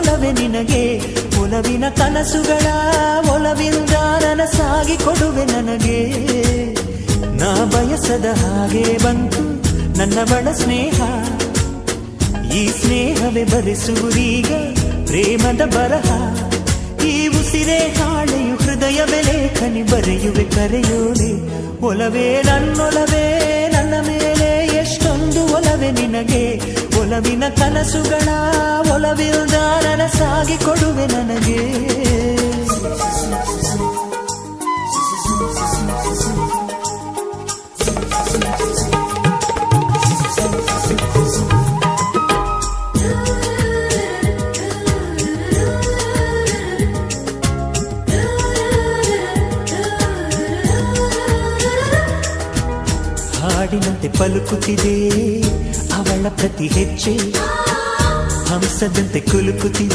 ಒಲವೆ ನಿನಗೆ ಒಲವಿನ ಕನಸುಗಳ ಒಲವಿಂದ ನನಸಾಗಿ ಕೊಡುವೆ ನನಗೆ ನಾ ಬಯಸದ ಹಾಗೆ ಬಂತು ನನ್ನ ಬಡ ಸ್ನೇಹ ಈ ಸ್ನೇಹವೇ ಬರೆಸುವುದೀಗ ಪ್ರೇಮದ ಬರಹ ಈ ಉಸಿರೇ ಹಾಳೆಯು ಹೃದಯವೇ ಲೇಖನಿ ಬರೆಯುವೆ ಕರೆಯೋಲೆ ಒಲವೇ ನನ್ನೊಲವೇ ನನ್ನ ಮೇಲೆ ಎಷ್ಟೊಂದು ಒಲವೆ ನಿನಗೆ ಒಲವಿನ ಕನಸುಗಳ ಒಲವಿಲ್ದ ನನಸಾಗಿ ಕೊಡುವೆ ನನಗೆ ಹಾಡಿನಂತೆ ಪಲುಕುತ್ತಿದೆ ಅವಳ ಪ್ರತಿ ಹೆಜ್ಜೆ ಹಂಸದಂತೆ ಕುಲುಕುತ್ತಿದೆ